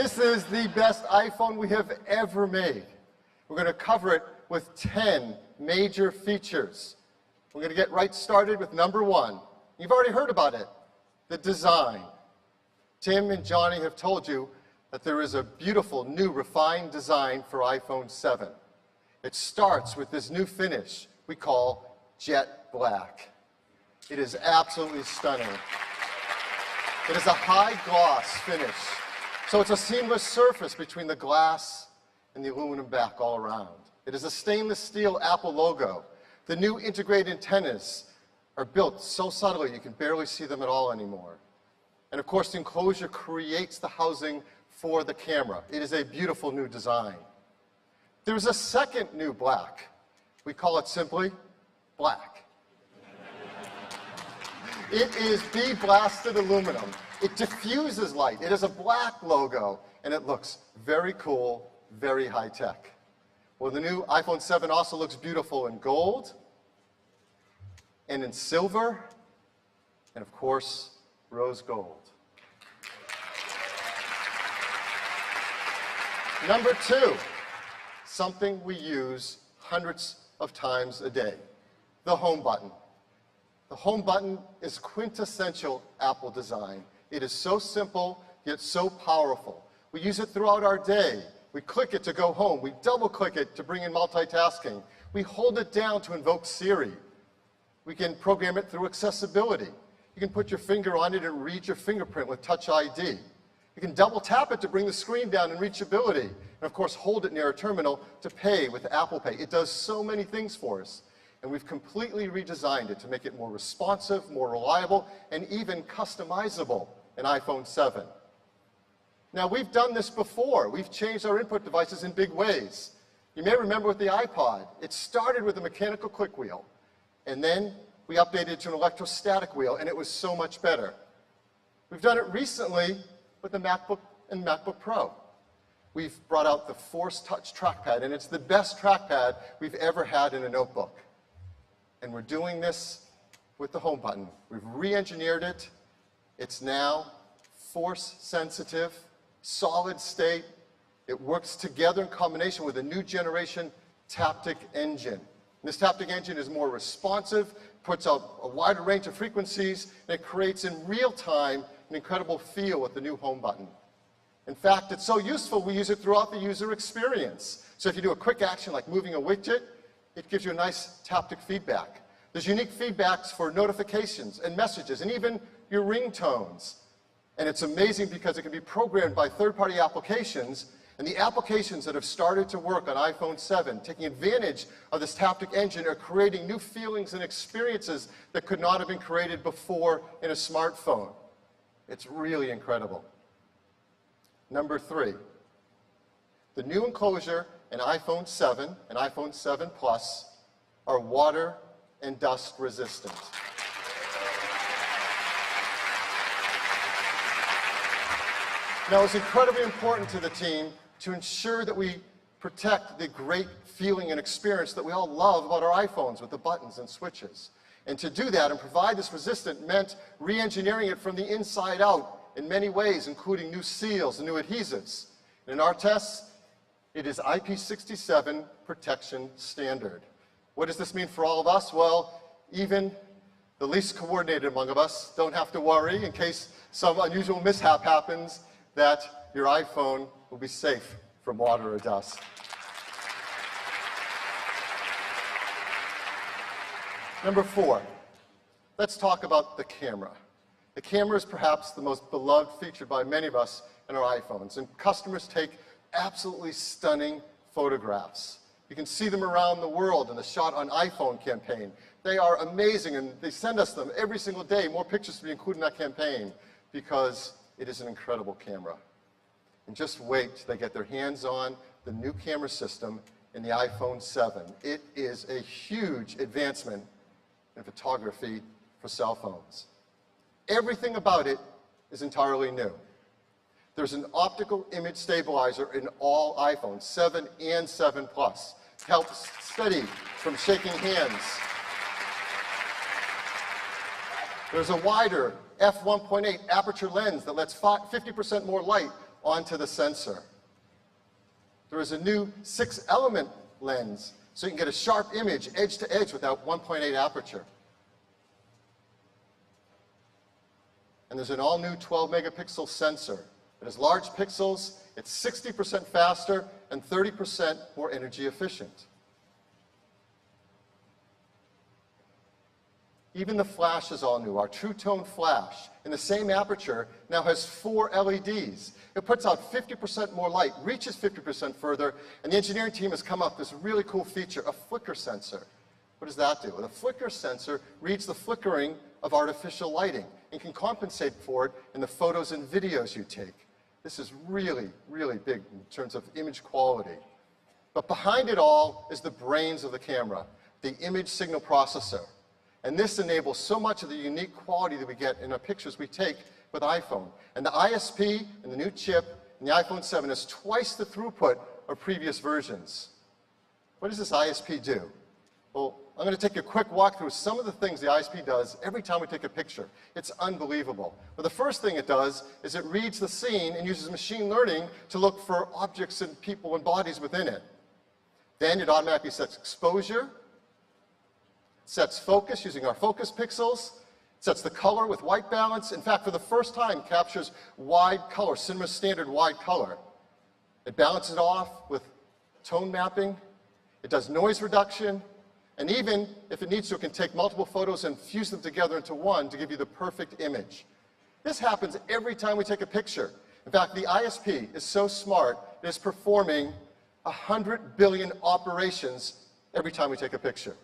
This is the best iPhone we have ever made. We're going to cover it with 10 major features. We're going to get right started with number 1. You've already heard about it, the design. Tim and Johnny have told you that there is a beautiful, new, refined design for iPhone 7. It starts with this new finish we call jet black. It is absolutely stunning. It is a high gloss finish, so it's a seamless surface between the glass and the aluminum back all around. It is a stainless steel Apple logo. The new integrated antennas are built so subtly you can barely see them at all anymore. And of course, the enclosure creates the housing for the camera. It is a beautiful new design. There's a second new black. We call it simply black. It is blasted aluminum. It diffuses light. It is a black logo, and it looks very cool, very high tech. Well, the new iPhone 7 also looks beautiful in gold, and in silver, and of course, rose gold. Number 2, something we use hundreds of times a day, the home button. The home button is quintessential Apple design. It is so simple, yet so powerful. We use it throughout our day. We click it to go home. We double click it to bring in multitasking. We hold it down to invoke Siri. We can program it through accessibility. You can put your finger on it and read your fingerprint with Touch ID. You can double tap it to bring the screen down in reachability. And of course, hold it near a terminal to pay with Apple Pay. It does so many things for us. And we've completely redesigned it to make it more responsive, more reliable, and even customizable in iPhone 7. Now, we've done this before. We've changed our input devices in big ways. You may remember with the iPod, it started with a mechanical click wheel, and then we updated it to an electrostatic wheel, and it was so much better. We've done it recently with the MacBook and MacBook Pro. We've brought out the Force Touch trackpad, and it's the best trackpad we've ever had in a notebook. And we're doing this with the home button. We've re-engineered it. It's now force sensitive, solid state. It works together in combination with a new generation Taptic engine. And this Taptic engine is more responsive, puts out a wider range of frequencies, and it creates in real time an incredible feel with the new home button. In fact, it's so useful we use it throughout the user experience. So if you do a quick action like moving a widget, it gives you a nice Taptic feedback. There's unique feedbacks for notifications and messages and even your ringtones. And it's amazing because it can be programmed by third-party applications, and the applications that have started to work on iPhone 7, taking advantage of this Taptic engine, are creating new feelings and experiences that could not have been created before in a smartphone. It's really incredible. Number 3, the new enclosure in iPhone 7 and iPhone 7 Plus are water and dust resistant. Now, it's incredibly important to the team to ensure that we protect the great feeling and experience that we all love about our iPhones with the buttons and switches. And to do that and provide this resistant meant re-engineering it from the inside out in many ways, including new seals and new adhesives. In our tests, it is IP67 protection standard. What does this mean for all of us? Well, even the least coordinated among us don't have to worry in case some unusual mishap happens that your iPhone will be safe from water or dust. Number 4, let's talk about the camera. The camera is perhaps the most beloved feature by many of us in our iPhones, and customers take absolutely stunning photographs. You can see them around the world in the Shot on iPhone campaign. They are amazing, and they send us them every single day, more pictures to be included in that campaign, because it is an incredible camera. And just wait till they get their hands on the new camera system in the iPhone 7. It is a huge advancement in photography for cell phones. Everything about it is entirely new. There's an optical image stabilizer in all iPhones, 7 and 7 Plus. It helps steady from shaking hands. There's a wider f1.8 aperture lens that lets 50% more light onto the sensor. There is a new 6-element lens, so you can get a sharp image edge to edge without 1.8 aperture. And there's an all-new 12-megapixel sensor. It has large pixels, it's 60% faster, and 30% more energy efficient. Even the flash is all new. Our True Tone flash, in the same aperture, now has 4 LEDs. It puts out 50% more light, reaches 50% further, and the engineering team has come up with this really cool feature, a flicker sensor. What does that do? Well, the flicker sensor reads the flickering of artificial lighting and can compensate for it in the photos and videos you take. This is really, really big in terms of image quality. But behind it all is the brains of the camera, the image signal processor. And this enables so much of the unique quality that we get in the pictures we take with iPhone. And the ISP and the new chip in the iPhone 7 is twice the throughput of previous versions. What does this ISP do? Well, I'm going to take a quick walk through some of the things the ISP does every time we take a picture. It's unbelievable. But the first thing it does is it reads the scene and uses machine learning to look for objects and people and bodies within it. Then it automatically sets exposure, sets focus using our focus pixels, sets the color with white balance. In fact, for the first time, captures wide color, cinema standard wide color. It balances it off with tone mapping. It does noise reduction. And even if it needs to, it can take multiple photos and fuse them together into one to give you the perfect image. This happens every time we take a picture. In fact, the ISP is so smart, it is performing 100 billion operations every time we take a picture.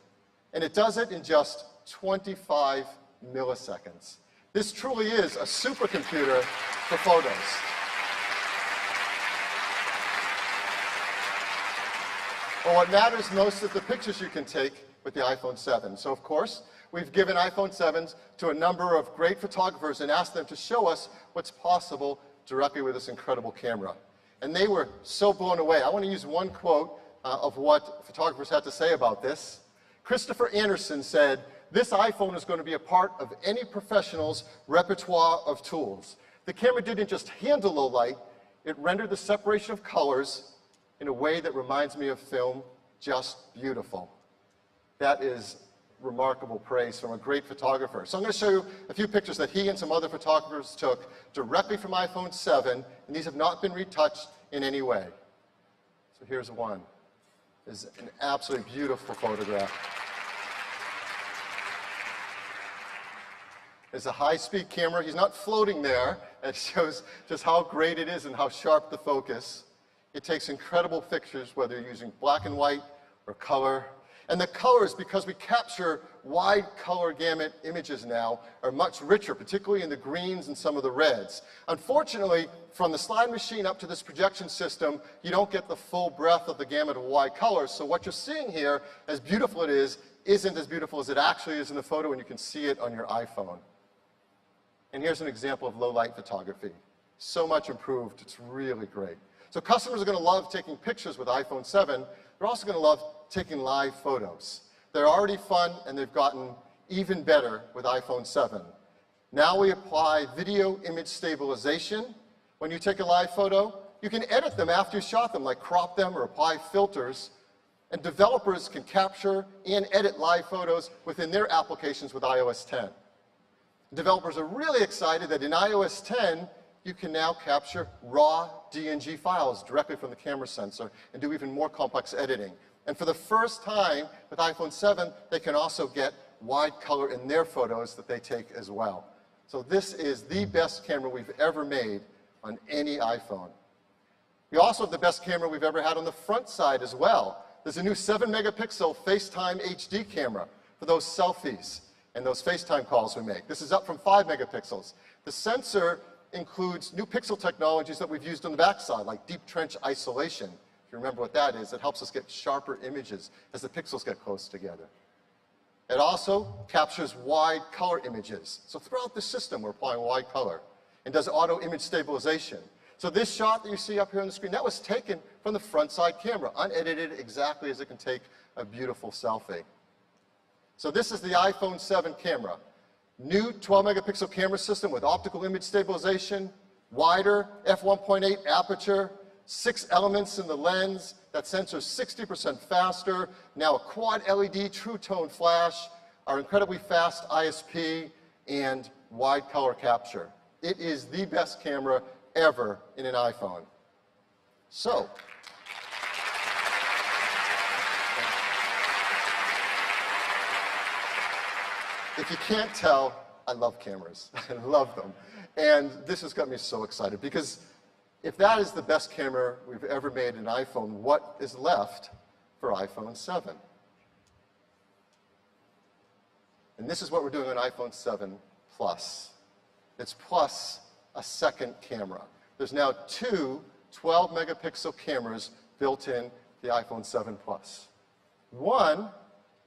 And it does it in just 25 milliseconds. This truly is a supercomputer for photos. Well, what matters most is the pictures you can take with the iPhone 7. So, of course, we've given iPhone 7s to a number of great photographers and asked them to show us what's possible directly with this incredible camera. And they were so blown away. I want to use one quote of what photographers had to say about this. Christopher Anderson said, "This iPhone is going to be a part of any professional's repertoire of tools. The camera didn't just handle low light, it rendered the separation of colors in a way that reminds me of film, just beautiful." That is remarkable praise from a great photographer. So I'm going to show you a few pictures that he and some other photographers took directly from iPhone 7, and these have not been retouched in any way. So here's one. This is an absolutely beautiful photograph. It's a high-speed camera. He's not floating there. It shows just how great it is and how sharp the focus. It takes incredible pictures, whether you're using black and white or color. And the colors, because we capture wide color gamut images now, are much richer, particularly in the greens and some of the reds. Unfortunately, from the slide machine up to this projection system, you don't get the full breadth of the gamut of wide colors. So what you're seeing here, as beautiful it is, isn't as beautiful as it actually is in the photo, and you can see it on your iPhone. And here's an example of low light photography. So much improved, it's really great. So customers are going to love taking pictures with iPhone 7. They're also going to love taking live photos. They're already fun, and they've gotten even better with iPhone 7. Now we apply video image stabilization. When you take a live photo, you can edit them after you shot them, like crop them or apply filters. And developers can capture and edit live photos within their applications with iOS 10. Developers are really excited that in iOS 10, you can now capture raw DNG files directly from the camera sensor and do even more complex editing. And for the first time with iPhone 7, they can also get wide color in their photos that they take as well. So this is the best camera we've ever made on any iPhone. We also have the best camera we've ever had on the front side as well. There's a new 7-megapixel FaceTime HD camera for those selfies and those FaceTime calls we make. This is up from 5 megapixels. The sensor includes new pixel technologies that we've used on the backside, like deep trench isolation. If you remember what that is, it helps us get sharper images as the pixels get close together. It also captures wide color images. So throughout the system, we're applying wide color, and does auto image stabilization. So this shot that you see up here on the screen, that was taken from the front side camera, unedited exactly as it can take a beautiful selfie. So this is the iPhone 7 camera. New 12-megapixel camera system with optical image stabilization, Wider f1.8 aperture, 6 elements in the lens, that sensor's 60% faster, now a quad LED true tone flash, our incredibly fast ISP, and wide color capture. It is the best camera ever in an iPhone. So, if you can't tell, I love cameras. I love them. And this has got me so excited because if that is the best camera we've ever made in an iPhone, what is left for iPhone 7? And this is what we're doing on iPhone 7 Plus. It's plus a second camera. There's now two 12-megapixel cameras built in the iPhone 7 Plus. One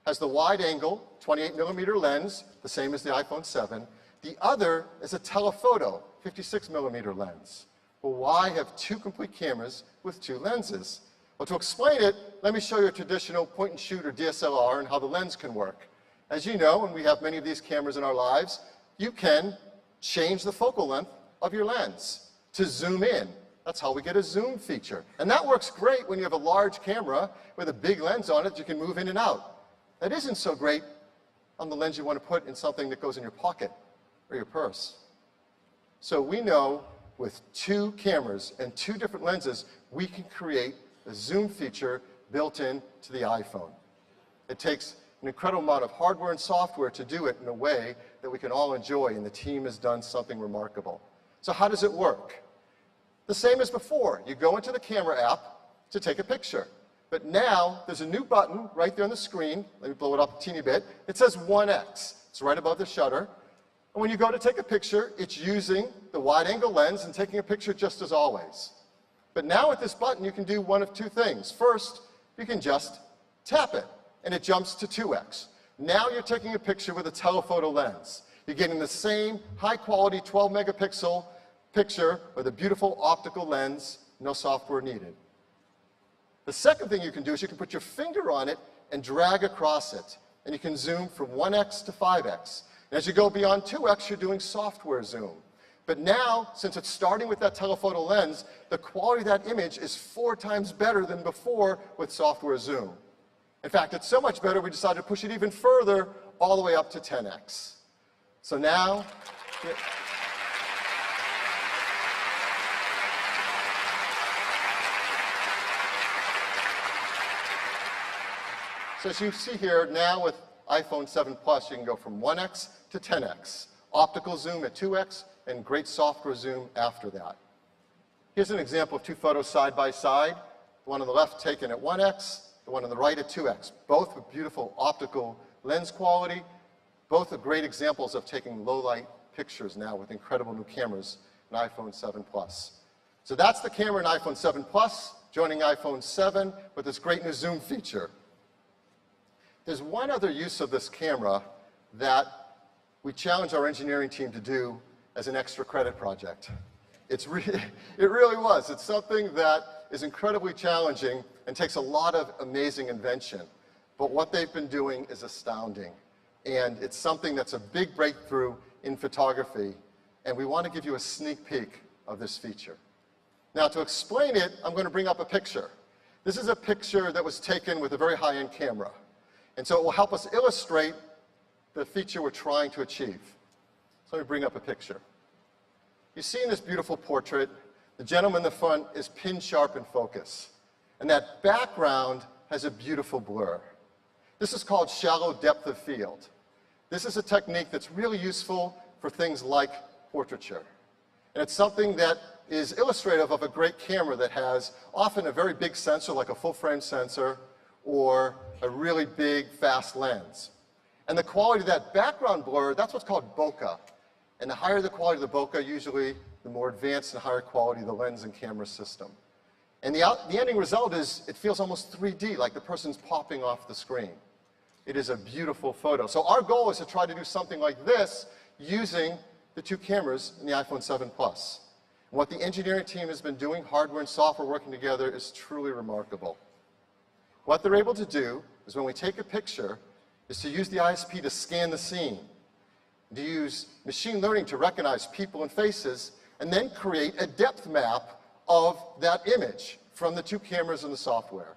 has the wide-angle 28-millimeter lens, the same as the iPhone 7. The other is a telephoto 56-millimeter lens. Well, why have two complete cameras with two lenses? Well, to explain it, let me show you a traditional point-and-shoot or DSLR and how the lens can work. As you know, and we have many of these cameras in our lives, you can change the focal length of your lens to zoom in. That's how we get a zoom feature. And that works great when you have a large camera with a big lens on it you can move in and out. That isn't so great on the lens you want to put in something that goes in your pocket or your purse. So we know with two cameras and two different lenses, we can create a zoom feature built into the iPhone. It takes an incredible amount of hardware and software to do it in a way that we can all enjoy, and the team has done something remarkable. So how does it work? The same as before. You go into the camera app to take a picture. But now there's a new button right there on the screen. Let me blow it up a teeny bit. It says 1x. It's right above the shutter. And when you go to take a picture, it's using the wide-angle lens and taking a picture just as always. But now with this button, you can do one of two things. First, you can just tap it, and it jumps to 2x. Now you're taking a picture with a telephoto lens. You're getting the same high-quality 12-megapixel picture with a beautiful optical lens, no software needed. The second thing you can do is you can put your finger on it and drag across it, and you can zoom from 1x to 5x. And as you go beyond 2x, you're doing software zoom. But now, since it's starting with that telephoto lens, the quality of that image is 4 times better than before with software zoom. In fact, it's so much better, we decided to push it even further, all the way up to 10x. So now, so as you see here, now with iPhone 7 Plus, you can go from 1x to 10x. Optical zoom at 2x, and great software zoom after that. Here's an example of two photos side by side. The one on the left taken at 1x, the one on the right at 2x. Both with beautiful optical lens quality. Both are great examples of taking low-light pictures now with incredible new cameras in iPhone 7 Plus. So that's the camera in iPhone 7 Plus, joining iPhone 7 with this great new zoom feature. There's one other use of this camera that we challenged our engineering team to do as an extra credit project. It really was. It's something that is incredibly challenging and takes a lot of amazing invention. But what they've been doing is astounding. And it's something that's a big breakthrough in photography. And we want to give you a sneak peek of this feature. Now, to explain it, I'm going to bring up a picture. This is a picture that was taken with a very high-end camera. And so it will help us illustrate the feature we're trying to achieve. So let me bring up a picture. You see in this beautiful portrait, the gentleman in the front is pin sharp in focus. And that background has a beautiful blur. This is called shallow depth of field. This is a technique that's really useful for things like portraiture. And it's something that is illustrative of a great camera that has often a very big sensor, like a full-frame sensor, or a really big, fast lens. And the quality of that background blur, that's what's called bokeh. And the higher the quality of the bokeh, usually the more advanced and higher quality the lens and camera system. And the ending result is it feels almost 3D, like the person's popping off the screen. It is a beautiful photo. So our goal is to try to do something like this using the two cameras in the iPhone 7 Plus. And what the engineering team has been doing, hardware and software working together, is truly remarkable. What they're able to do is when we take a picture, is to use the ISP to scan the scene, to use machine learning to recognize people and faces, and then create a depth map of that image from the two cameras and the software.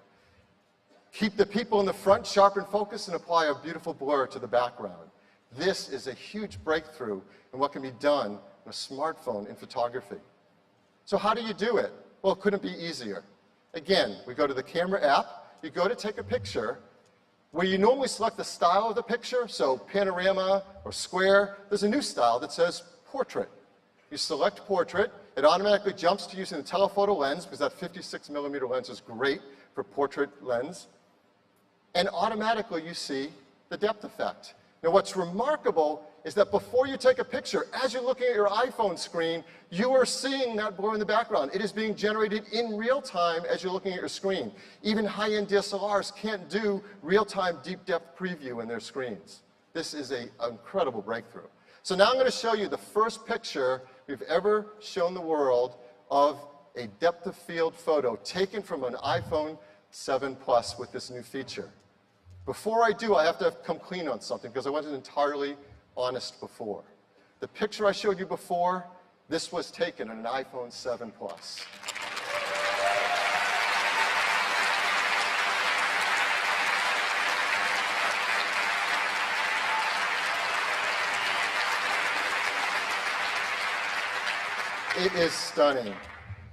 Keep the people in the front sharp and focused and apply a beautiful blur to the background. This is a huge breakthrough in what can be done on a smartphone in photography. So how do you do it? Well, it couldn't be easier. Again, we go to the camera app, you go to take a picture, where you normally select the style of the picture, so panorama or square, there's a new style that says portrait. You select portrait, it automatically jumps to using the telephoto lens, because that 56mm lens is great for portrait lens, and automatically you see the depth effect. Now what's remarkable is that before you take a picture, as you're looking at your iPhone screen, you are seeing that blur in the background. It is being generated in real time as you're looking at your screen. Even high-end DSLRs can't do real-time deep depth preview in their screens. This is an incredible breakthrough. So now I'm going to show you the first picture we've ever shown the world of a depth of field photo taken from an iPhone 7 Plus with this new feature. Before I do, I have to come clean on something because I wasn't entirely honest before. The picture I showed you before, this was taken on an iPhone 7 Plus. It is stunning.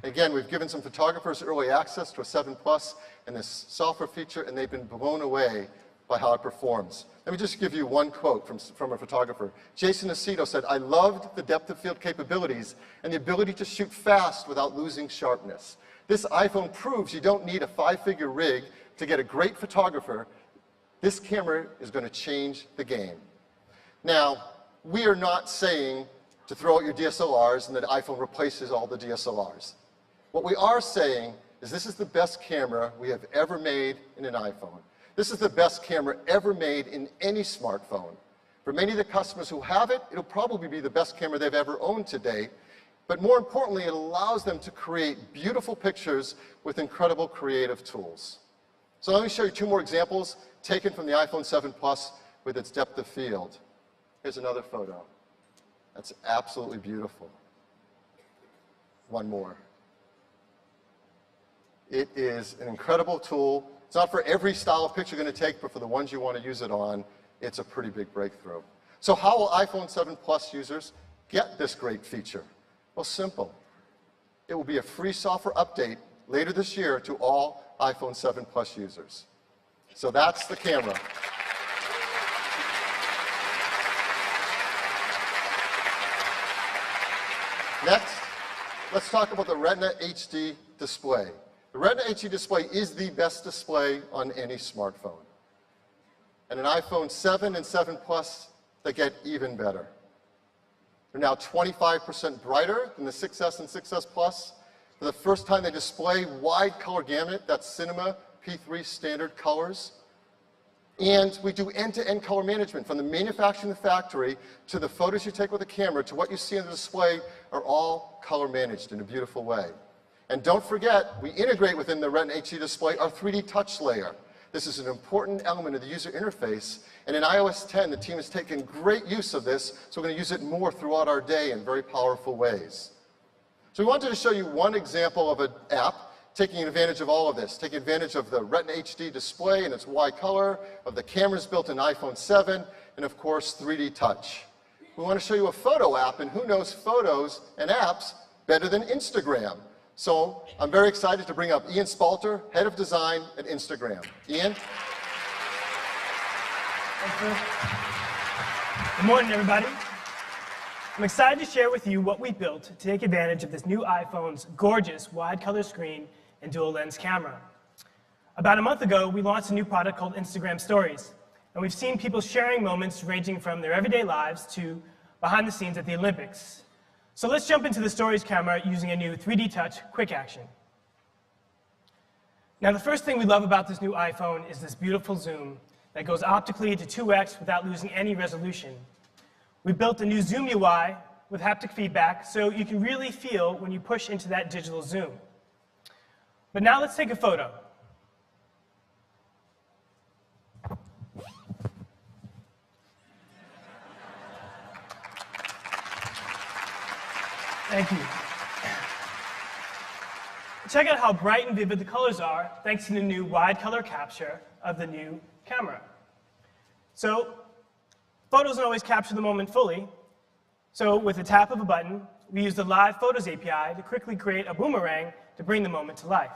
Again, we've given some photographers early access to a 7 Plus and this software feature, and they've been blown away by how it performs. Let me just give you one quote from a photographer. Jason Aceto said, "I loved the depth of field capabilities and the ability to shoot fast without losing sharpness. This iPhone proves you don't need a 5-figure rig to get a great photographer. This camera is going to change the game." Now, we are not saying to throw out your DSLRs and that iPhone replaces all the DSLRs. What we are saying is this is the best camera we have ever made in an iPhone. This is the best camera ever made in any smartphone. For many of the customers who have it, it'll probably be the best camera they've ever owned to date. But more importantly, it allows them to create beautiful pictures with incredible creative tools. So let me show you two more examples taken from the iPhone 7 Plus with its depth of field. Here's another photo. That's absolutely beautiful. One more. It is an incredible tool. It's not for every style of picture you're going to take, but for the ones you want to use it on, it's a pretty big breakthrough. So how will iPhone 7 Plus users get this great feature? Well, simple. It will be a free software update later this year to all iPhone 7 Plus users. So that's the camera. Next, let's talk about the Retina HD display. The Retina HD display is the best display on any smartphone. And an iPhone 7 and 7 Plus, they get even better. They're now 25% brighter than the 6S and 6S Plus. For the first time, they display wide color gamut, that's Cinema P3 standard colors. And we do end-to-end color management, from the manufacturing in the factory to the photos you take with the camera to what you see on the display are all color managed in a beautiful way. And don't forget, we integrate within the Retina HD display our 3D touch layer. This is an important element of the user interface, and in iOS 10, the team has taken great use of this, so we're going to use it more throughout our day in very powerful ways. So we wanted to show you one example of an app taking advantage of all of this, taking advantage of the Retina HD display and its wide color, of the cameras built in iPhone 7, and of course 3D touch. We want to show you a photo app, and who knows photos and apps better than Instagram? So I'm very excited to bring up Ian Spalter, Head of Design at Instagram. Ian? Thanks, Drew. Good morning, everybody. I'm excited to share with you what we built to take advantage of this new iPhone's gorgeous wide color screen and dual lens camera. About a month ago, we launched a new product called Instagram Stories, and we've seen people sharing moments ranging from their everyday lives to behind the scenes at the Olympics. So let's jump into the Stories camera using a new 3D Touch quick action. Now, the first thing we love about this new iPhone is this beautiful zoom that goes optically to 2x without losing any resolution. We built a new Zoom UI with haptic feedback so you can really feel when you push into that digital zoom. But now let's take a photo. Thank you. check out how bright and vivid the colors are thanks to the new wide color capture of the new camera. So, photos don't always capture the moment fully. So with the tap of a button, we use the Live Photos API to quickly create a boomerang to bring the moment to life.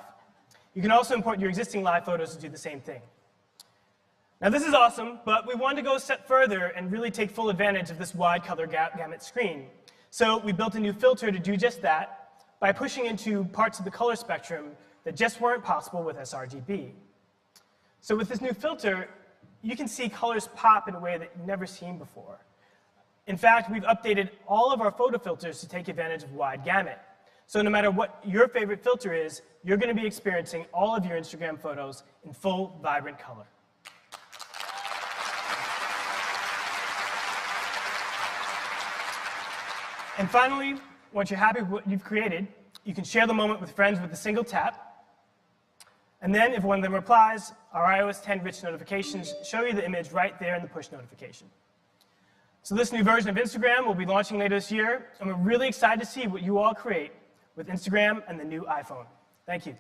You can also import your existing live photos to do the same thing. Now this is awesome, but we wanted to go a step further and really take full advantage of this wide color gamut screen. So we built a new filter to do just that by pushing into parts of the color spectrum that just weren't possible with sRGB. So with this new filter, you can see colors pop in a way that you've never seen before. In fact, we've updated all of our photo filters to take advantage of wide gamut. So no matter what your favorite filter is, you're going to be experiencing all of your Instagram photos in full, vibrant color. And finally, once you're happy with what you've created, you can share the moment with friends with a single tap. And then, if one of them replies, our iOS 10 rich notifications show you the image right there in the push notification. So this new version of Instagram will be launching later this year, and we're really excited to see what you all create with Instagram and the new iPhone. Thank you.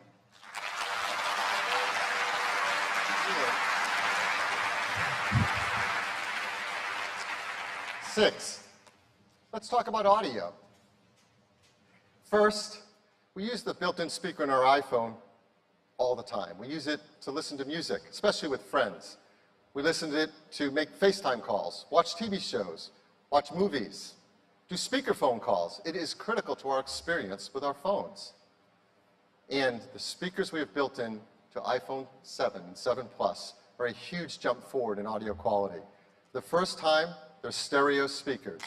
6, let's talk about audio. First, we use the built-in speaker in our iPhone all the time. We use it to listen to music, especially with friends. We listen to it to make FaceTime calls, watch TV shows, watch movies, do speakerphone calls. It is critical to our experience with our phones. And the speakers we have built in to iPhone 7 and 7 Plus are a huge jump forward in audio quality. The first time, they're stereo speakers.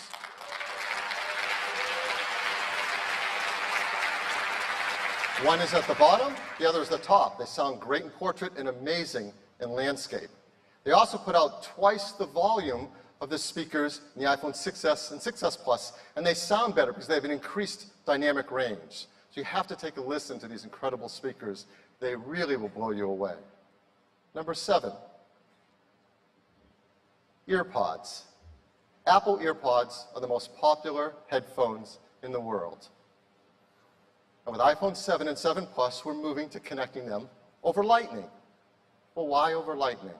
One is at the bottom, the other is at the top. They sound great in portrait and amazing in landscape. They also put out twice the volume of the speakers in the iPhone 6s and 6s Plus, and they sound better because they have an increased dynamic range. So you have to take a listen to these incredible speakers. They really will blow you away. Number 7, EarPods. Apple EarPods are the most popular headphones in the world. And with iPhone 7 and 7 Plus, we're moving to connecting them over Lightning. Well, why over Lightning?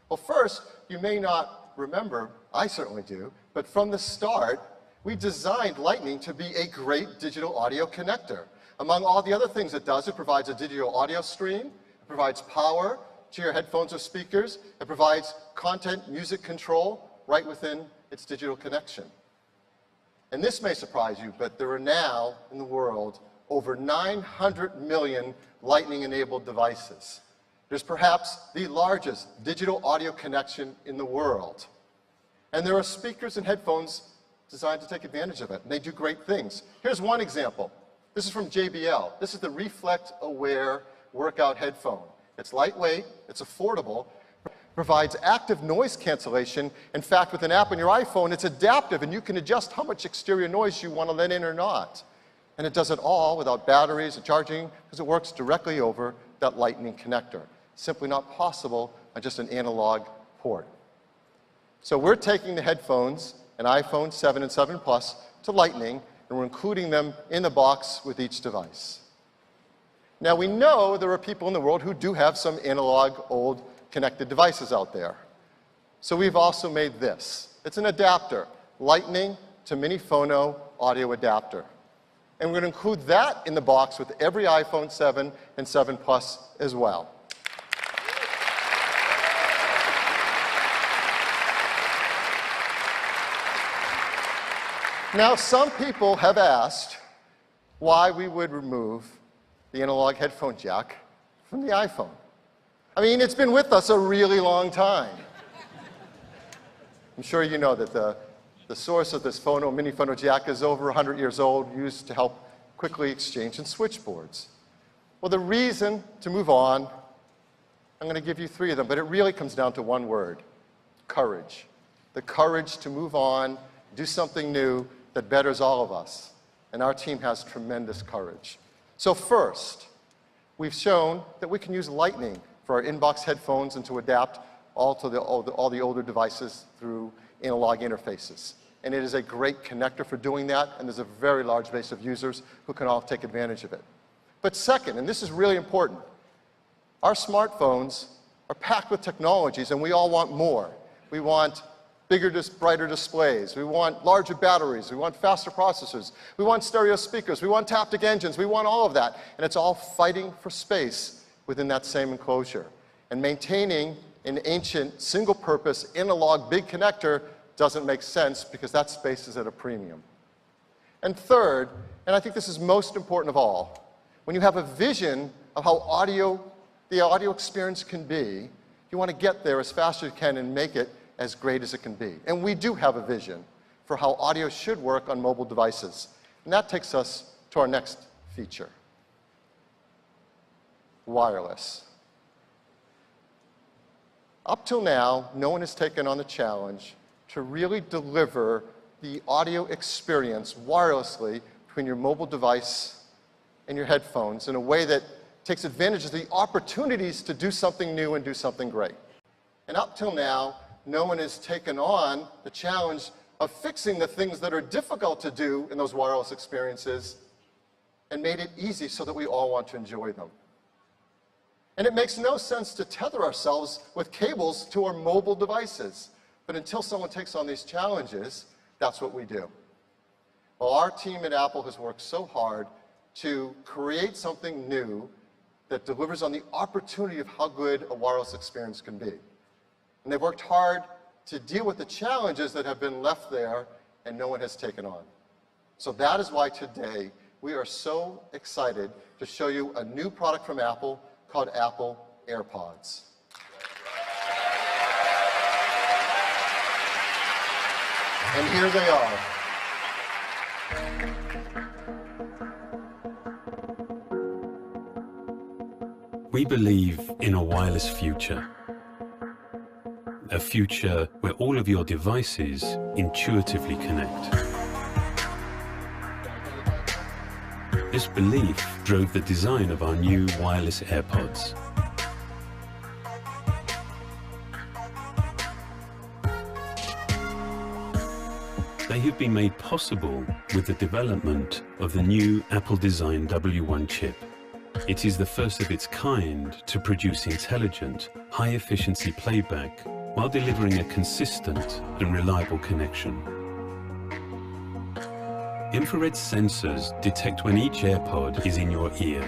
Well, first, you may not remember, I certainly do, but from the start, we designed Lightning to be a great digital audio connector. Among all the other things it does, it provides a digital audio stream, it provides power to your headphones or speakers, it provides content music control right within its digital connection. And this may surprise you, but there are now in the world over 900 million Lightning-enabled devices. There's perhaps the largest digital audio connection in the world. And there are speakers and headphones designed to take advantage of it, and they do great things. Here's one example. This is from JBL. This is the Reflect Aware workout headphone. It's lightweight, it's affordable, provides active noise cancellation. In fact, with an app on your iPhone, it's adaptive, and you can adjust how much exterior noise you want to let in or not. And it does it all without batteries or charging, because it works directly over that Lightning connector. Simply not possible on just an analog port. So we're taking the headphones, an iPhone 7 and 7 Plus, to Lightning, and we're including them in the box with each device. Now we know there are people in the world who do have some analog, old, connected devices out there. So we've also made this. It's an adapter, Lightning to Mini Phono audio adapter. And we're going to include that in the box with every iPhone 7 and 7 Plus as well. Now, some people have asked why we would remove the analog headphone jack from the iPhone. I mean, it's been with us a really long time. I'm sure you know that the source of this Mini Phono jack is over 100 years old, used to help quickly exchange in switchboards. Well, the reason to move on, I'm going to give you 3 of them, but it really comes down to one word: courage. The courage to move on, do something new that betters all of us. And our team has tremendous courage. So first, we've shown that we can use Lightning for our inbox headphones and to adapt all the older devices through analog interfaces. And it is a great connector for doing that, and there's a very large base of users who can all take advantage of it. But second, and this is really important, our smartphones are packed with technologies, and we all want more. We want bigger, brighter displays. We want larger batteries. We want faster processors. We want stereo speakers. We want taptic engines. We want all of that. And it's all fighting for space within that same enclosure. And maintaining an ancient, single-purpose, analog big connector doesn't make sense because that space is at a premium. And third, and I think this is most important of all, when you have a vision of how the audio experience can be, you want to get there as fast as you can and make it as great as it can be. And we do have a vision for how audio should work on mobile devices. And that takes us to our next feature, wireless. Up till now, no one has taken on the challenge to really deliver the audio experience wirelessly between your mobile device and your headphones in a way that takes advantage of the opportunities to do something new and do something great. And up till now, no one has taken on the challenge of fixing the things that are difficult to do in those wireless experiences and made it easy so that we all want to enjoy them. And it makes no sense to tether ourselves with cables to our mobile devices. But until someone takes on these challenges, that's what we do. Well, our team at Apple has worked so hard to create something new that delivers on the opportunity of how good a wireless experience can be. And they've worked hard to deal with the challenges that have been left there and no one has taken on. So that is why today we are so excited to show you a new product from Apple called Apple AirPods. And here they are. We believe in a wireless future. A future where all of your devices intuitively connect. This belief drove the design of our new wireless AirPods. They have been made possible with the development of the new Apple-designed W1 chip. It is the first of its kind to produce intelligent, high-efficiency playback while delivering a consistent and reliable connection. Infrared sensors detect when each AirPod is in your ear,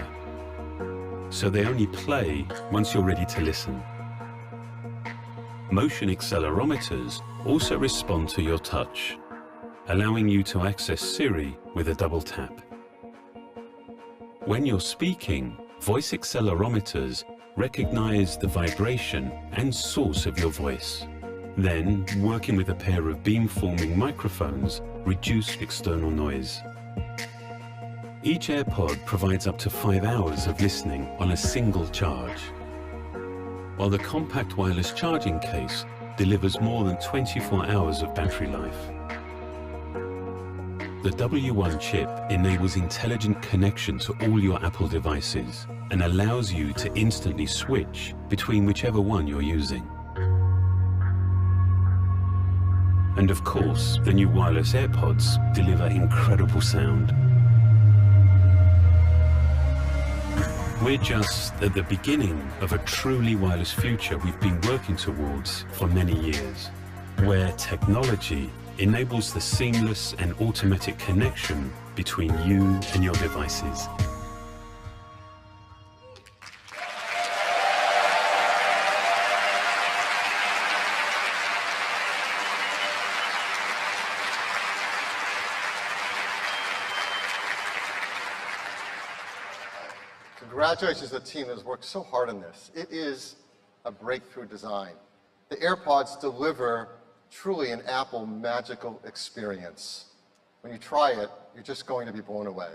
so they only play once you're ready to listen. Motion accelerometers also respond to your touch, allowing you to access Siri with a double tap. When you're speaking, voice accelerometers recognize the vibration and source of your voice. Then, working with a pair of beam-forming microphones, reduce external noise. Each AirPod provides up to 5 hours of listening on a single charge, while the compact wireless charging case delivers more than 24 hours of battery life. The W1 chip enables intelligent connection to all your Apple devices and allows you to instantly switch between whichever one you're using. And of course, the new wireless AirPods deliver incredible sound. We're just at the beginning of a truly wireless future we've been working towards for many years, where technology enables the seamless and automatic connection between you and your devices. Congratulations to the team that has worked so hard on this. It is a breakthrough design. The AirPods deliver truly an Apple magical experience. When you try it, you're just going to be blown away.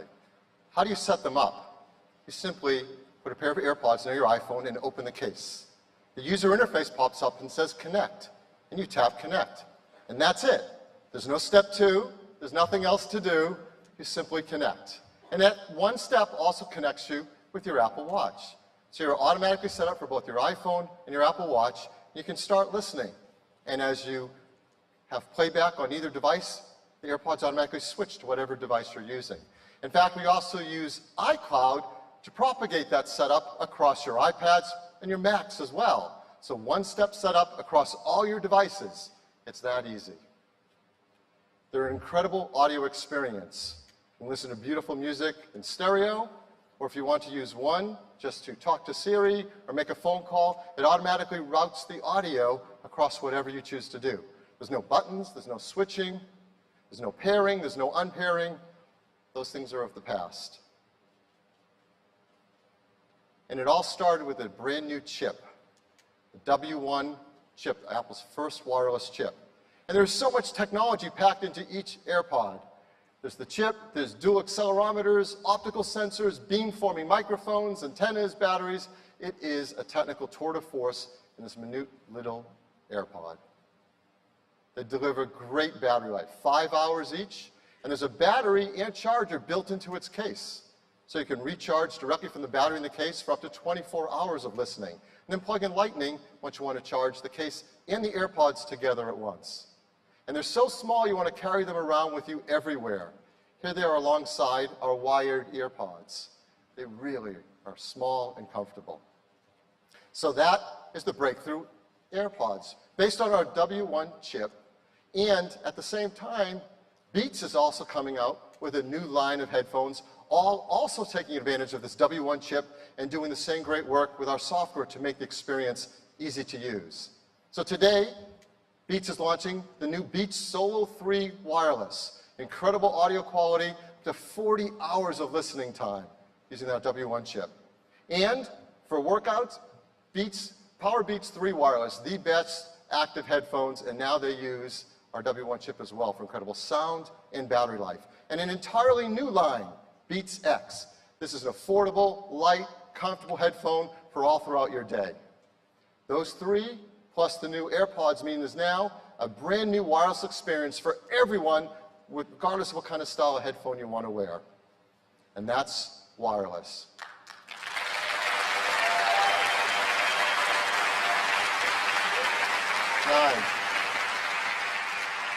How do you set them up? You simply put a pair of AirPods near your iPhone and open the case. The user interface pops up and says connect, and you tap connect. And that's it. There's no step 2, there's nothing else to do, you simply connect. And that one step also connects you with your Apple Watch. So you're automatically set up for both your iPhone and your Apple Watch. You can start listening. And as you have playback on either device, the AirPods automatically switch to whatever device you're using. In fact, we also use iCloud to propagate that setup across your iPads and your Macs as well. So one-step setup across all your devices. It's that easy. They're an incredible audio experience. You can listen to beautiful music in stereo, or if you want to use one just to talk to Siri or make a phone call, it automatically routes the audio across whatever you choose to do. There's no buttons, there's no switching, there's no pairing, there's no unpairing. Those things are of the past. And it all started with a brand new chip, the W1 chip, Apple's first wireless chip. And there's so much technology packed into each AirPod. There's the chip, there's dual accelerometers, optical sensors, beamforming microphones, antennas, batteries. It is a technical tour de force in this minute little AirPod. They deliver great battery life, 5 hours each, and there's a battery and charger built into its case. So you can recharge directly from the battery in the case for up to 24 hours of listening. And then plug in Lightning once you want to charge the case and the AirPods together at once. And they're so small you want to carry them around with you everywhere. Here they are alongside our wired EarPods. They really are small and comfortable. So that is the breakthrough AirPods, based on our W1 chip. And at the same time, Beats is also coming out with a new line of headphones, all also taking advantage of this W1 chip and doing the same great work with our software to make the experience easy to use. So today, Beats is launching the new Beats Solo 3 Wireless. Incredible audio quality, up to 40 hours of listening time using that W1 chip. And for workouts, Power Beats 3 Wireless, the best active headphones, and now they use our W1 chip as well for incredible sound and battery life. And an entirely new line, Beats X. This is an affordable, light, comfortable headphone for all throughout your day. Those three, plus the new AirPods, mean there's now a brand new wireless experience for everyone, regardless of what kind of style of headphone you want to wear. And that's wireless. Nine.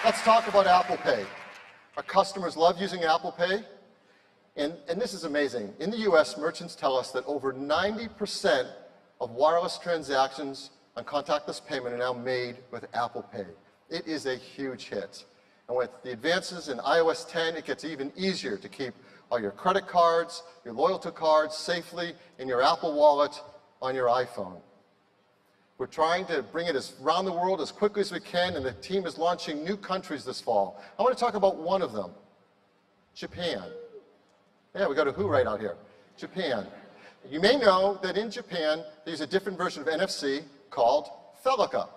Let's talk about Apple Pay. Our customers love using Apple Pay. And this is amazing. In the US, merchants tell us that over 90% of wireless transactions on contactless payment are now made with Apple Pay. It is a huge hit. And with the advances in iOS 10, it gets even easier to keep all your credit cards, your loyalty cards safely in your Apple Wallet on your iPhone. We're trying to bring it around the world as quickly as we can, and the team is launching new countries this fall. I want to talk about one of them, Japan. Yeah, we got a who right out here. Japan. You may know that in Japan, there's a different version of NFC called Felica.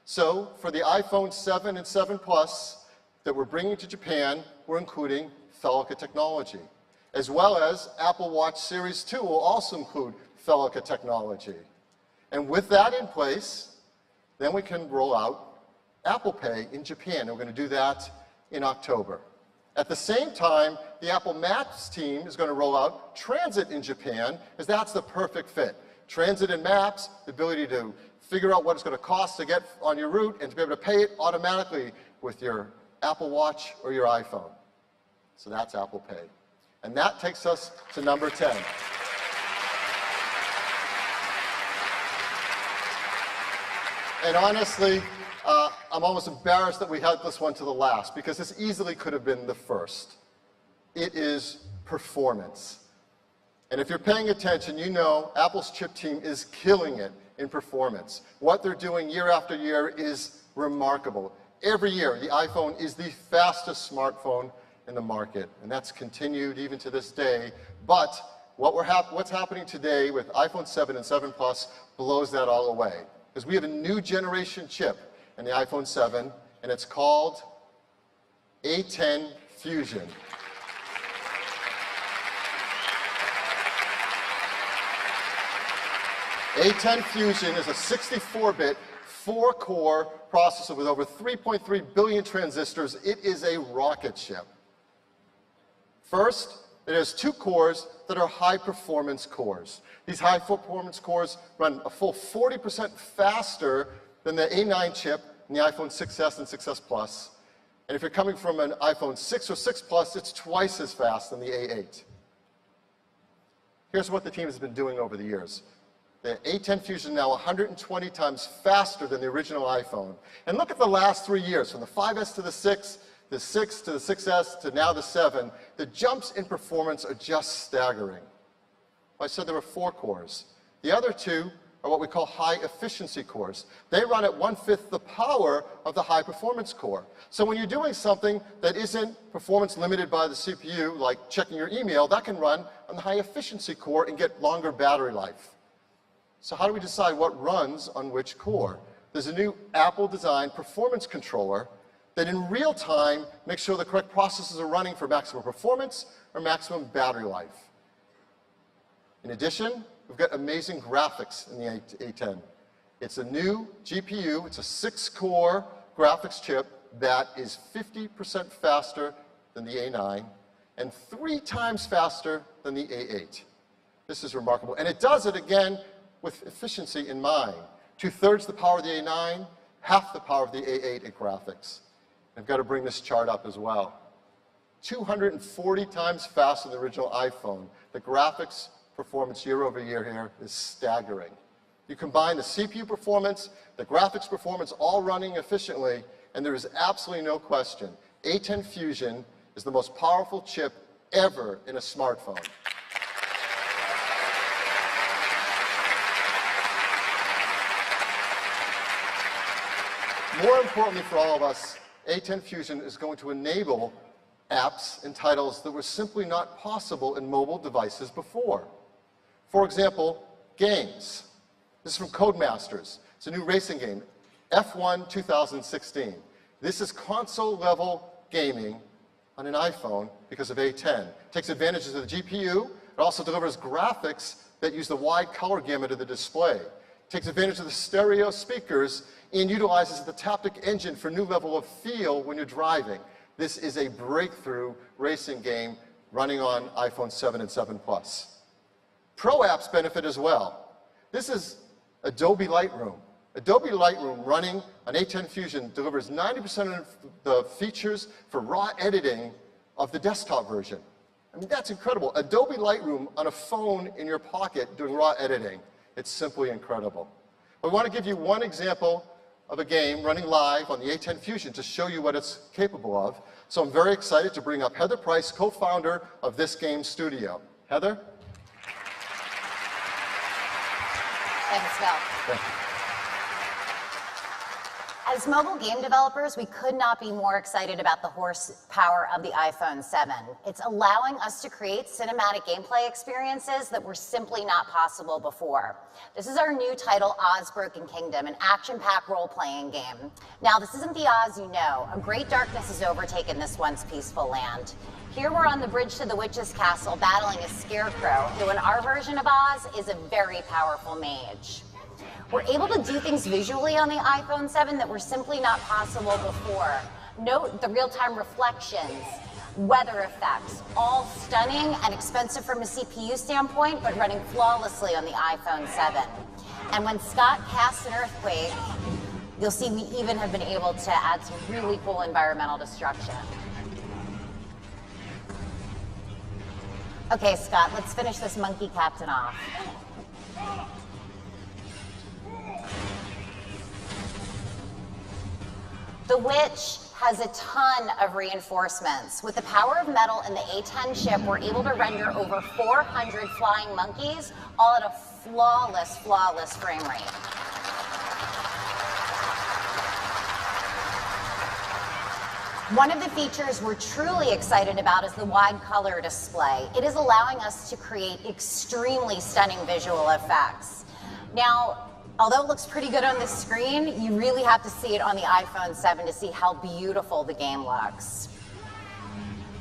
So for the iPhone 7 and 7 Plus that we're bringing to Japan, we're including Felica technology. As well as Apple Watch Series 2 will also include Felica technology. And with that in place, then we can roll out Apple Pay in Japan. And we're going to do that in October. At the same time, the Apple Maps team is going to roll out Transit in Japan, as that's the perfect fit. Transit and Maps, the ability to figure out what it's going to cost to get on your route and to be able to pay it automatically with your Apple Watch or your iPhone. So that's Apple Pay. And that takes us to number 10. And honestly, I'm almost embarrassed that we had this one to the last, because this easily could have been the first. It is performance. And if you're paying attention, you know Apple's chip team is killing it in performance. What they're doing year after year is remarkable. Every year, the iPhone is the fastest smartphone in the market, and that's continued even to this day. But what's happening today with iPhone 7 and 7 Plus blows that all away. Because we have a new generation chip in the iPhone 7, and it's called A10 Fusion. A10 Fusion is a 64-bit, 4-core processor with over 3.3 billion transistors. It is a rocket ship. First, it has 2 cores that are high-performance cores. These high-performance cores run a full 40% faster than the A9 chip in the iPhone 6s and 6s Plus. And if you're coming from an iPhone 6 or 6 Plus, it's twice as fast than the A8. Here's what the team has been doing over the years. The A10 Fusion now 120 times faster than the original iPhone. And look at the last 3 years, from the 5S to the 6, the 6 to the 6S to now the 7. The jumps in performance are just staggering. I said there were 4 cores. The other 2 are what we call high-efficiency cores. They run at 1/5 the power of the high-performance core. So when you're doing something that isn't performance limited by the CPU, like checking your email, that can run on the high-efficiency core and get longer battery life. So how do we decide what runs on which core? There's a new Apple-designed performance controller that in real time makes sure the correct processes are running for maximum performance or maximum battery life. In addition, we've got amazing graphics in the A10. It's a new GPU. It's a 6-core graphics chip that is 50% faster than the A9 and 3 times faster than the A8. This is remarkable. And it does it, again, with efficiency in mind. 2/3 the power of the A9, half the power of the A8 in graphics. I've got to bring this chart up as well. 240 times faster than the original iPhone. The graphics performance year over year here is staggering. You combine the CPU performance, the graphics performance, all running efficiently, and there is absolutely no question, A10 Fusion is the most powerful chip ever in a smartphone. More importantly for all of us, A10 Fusion is going to enable apps and titles that were simply not possible in mobile devices before. For example, games. This is from Codemasters. It's a new racing game, F1 2016. This is console-level gaming on an iPhone because of A10. It takes advantages of the GPU. It also delivers graphics that use the wide color gamut of the display. It takes advantage of the stereo speakers and utilizes the Taptic engine for a new level of feel when you're driving. This is a breakthrough racing game running on iPhone 7 and 7 Plus. Pro apps benefit as well. This is Adobe Lightroom. Adobe Lightroom running on A10 Fusion delivers 90% of the features for raw editing of the desktop version. I mean, that's incredible. Adobe Lightroom on a phone in your pocket doing raw editing. It's simply incredible. We want to give you one example of a game running live on the A10 Fusion to show you what it's capable of. So I'm very excited to bring up Heather Price, co-founder of this game studio. Heather? Thanks, Phil. Thank you. As mobile game developers, we could not be more excited about the horsepower of the iPhone 7. It's allowing us to create cinematic gameplay experiences that were simply not possible before. This is our new title, Oz Broken Kingdom, an action-packed role-playing game. Now, this isn't the Oz you know. A great darkness has overtaken this once peaceful land. Here we're on the bridge to the witch's castle battling a scarecrow, who in our version of Oz is a very powerful mage. We're able to do things visually on the iPhone 7 that were simply not possible before. Note the real-time reflections, weather effects, all stunning and expensive from a CPU standpoint, but running flawlessly on the iPhone 7. And when Scott casts an earthquake, you'll see we even have been able to add some really cool environmental destruction. Okay, Scott, let's finish this monkey captain off. The Witch has a ton of reinforcements. With the power of metal in the A10 chip, we're able to render over 400 flying monkeys, all at a flawless frame rate. One of the features we're truly excited about is the wide color display. It is allowing us to create extremely stunning visual effects. Now, although it looks pretty good on the screen, you really have to see it on the iPhone 7 to see how beautiful the game looks.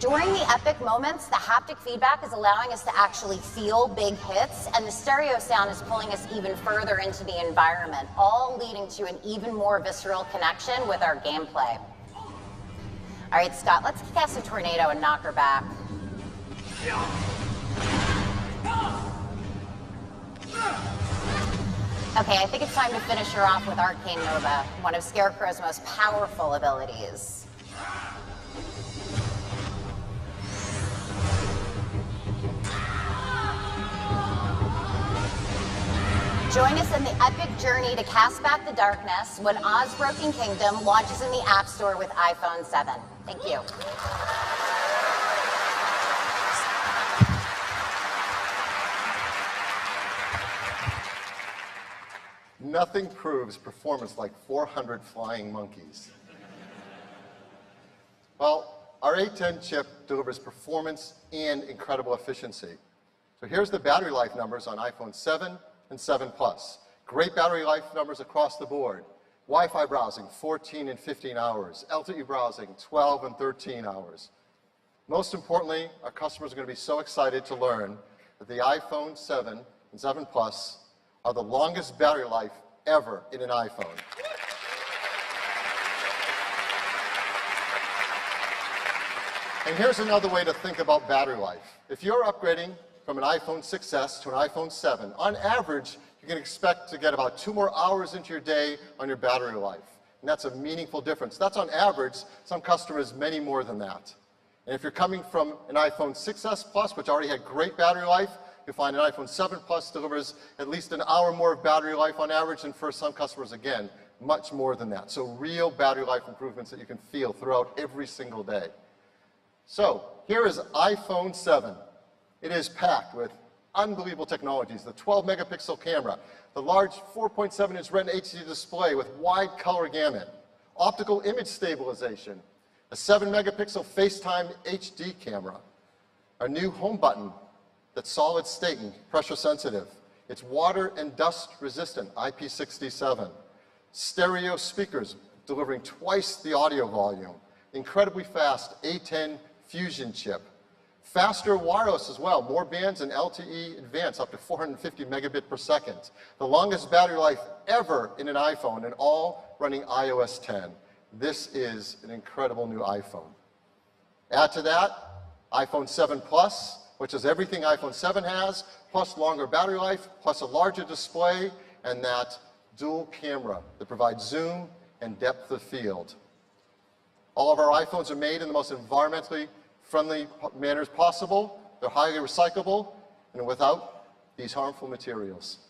During the epic moments, the haptic feedback is allowing us to actually feel big hits, and the stereo sound is pulling us even further into the environment, all leading to an even more visceral connection with our gameplay. All right, Scott, let's cast a tornado and knock her back. Okay, I think it's time to finish her off with Arcane Nova, one of Scarecrow's most powerful abilities. Join us in the epic journey to cast back the darkness when Oz Broken Kingdom launches in the App Store with iPhone 7. Thank you. Nothing proves performance like 400 flying monkeys. Well, our A10 chip delivers performance and incredible efficiency. So here's the battery life numbers on iPhone 7 and 7 Plus. Great battery life numbers across the board. Wi-Fi browsing, 14 and 15 hours. LTE browsing, 12 and 13 hours. Most importantly, our customers are going to be so excited to learn that the iPhone 7 and 7 Plus are the longest battery life ever in an iPhone. And here's another way to think about battery life. If you're upgrading from an iPhone 6S to an iPhone 7, on average, you can expect to get about 2 more hours into your day on your battery life. And that's a meaningful difference. That's on average. Some customers, many more than that. And if you're coming from an iPhone 6S Plus, which already had great battery life, you'll find an iPhone 7 Plus delivers at least an hour more of battery life on average, and for some customers, again, much more than that. So real battery life improvements that you can feel throughout every single day. So here is iPhone 7. It is packed with unbelievable technologies. The 12-megapixel camera, the large 4.7-inch Retina HD display with wide color gamut, optical image stabilization, a 7-megapixel FaceTime HD camera, our new home button that's solid state and pressure sensitive. It's water and dust resistant, IP67. Stereo speakers delivering twice the audio volume. Incredibly fast A10 Fusion chip. Faster wireless as well, more bands and LTE Advanced up to 450 megabit per second. The longest battery life ever in an iPhone, and all running iOS 10. This is an incredible new iPhone. Add to that, iPhone 7 Plus, which is everything iPhone 7 has, plus longer battery life, plus a larger display, and that dual camera that provides zoom and depth of field. All of our iPhones are made in the most environmentally friendly manners possible. They're highly recyclable and without these harmful materials.